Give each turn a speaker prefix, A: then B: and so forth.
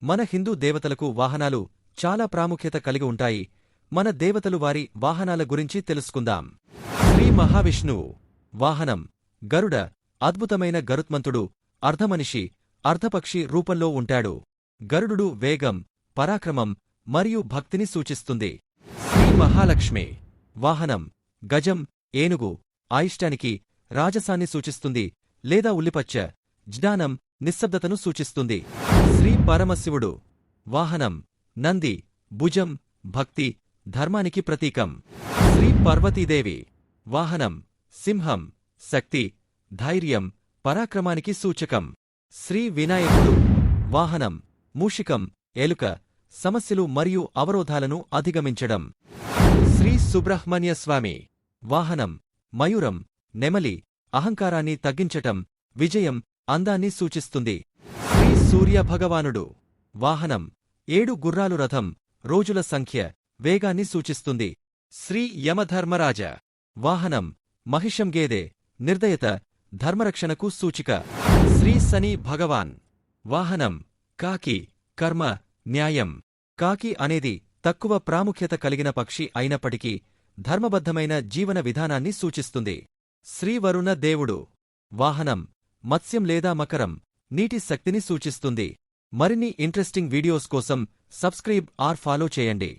A: మన హిందూ దేవతలకు వాహనాలు చాలా ప్రాముఖ్యత కలిగి ఉంటాయి. మన దేవతలు వారి వాహనాల గురించి తెలుసుకుందాం. శ్రీ మహావిష్ణువు వాహనం గరుడ. అద్భుతమైన గరుత్మంతుడు, అర్ధమనిషి, అర్ధపక్షి రూపంలో ఉంటాడు. గరుడు వేగం, పరాక్రమం మరియు భక్తిని సూచిస్తుంది. శ్రీ మహాలక్ష్మి వాహనం గజం, ఏనుగు. అయిష్టానికి, రాజసాన్ని సూచిస్తుంది లేదా ఉల్లిపచ్చ. జ్ఞానం, నిశ్శబ్దతను సూచిస్తుంది. శ్రీ పరమశివుడు వాహనం నంది, భుజం, భక్తి, ధర్మానికి ప్రతీకం. శ్రీ పార్వతీదేవి వాహనం సింహం, శక్తి, ధైర్యం, పరాక్రమానికి సూచకం. శ్రీ వినాయకుడు వాహనం మూషికం, ఎలుక, సమస్యలు మరియు అవరోధాలను అధిగమించడం. శ్రీ సుబ్రహ్మణ్య స్వామి వాహనం మయూరం, నెమలి, అహంకారాన్ని తగ్గించటం, విజయం, అందాన్ని సూచిస్తుంది. శ్రీ సూర్య భగవానుడు వాహనం 7 గుర్రాలు రథం, రోజుల సంఖ్య, వేగాన్ని సూచిస్తుంది. శ్రీ యమధర్మరాజ వాహనం మహిషం గేదె, నిర్దయత, ధర్మరక్షణకు సూచిక. శ్రీ శని భగవాన్ వాహనం కాకి, కర్మ, న్యాయం. కాకి అనేది తక్కువ ప్రాముఖ్యత కలిగిన పక్షి అయినప్పటికీ ధర్మబద్ధమైన జీవన విధానాన్ని సూచిస్తుంది. శ్రీ వరుణ దేవుడు వాహనం మత్స్యం లేదా మకరం, నీటి శక్తిని సూచిస్తుంది. మరిన్ని ఇంట్రెస్టింగ్ వీడియోస్ కోసం సబ్స్క్రైబ్ ఆర్ ఫాలో చేయండి.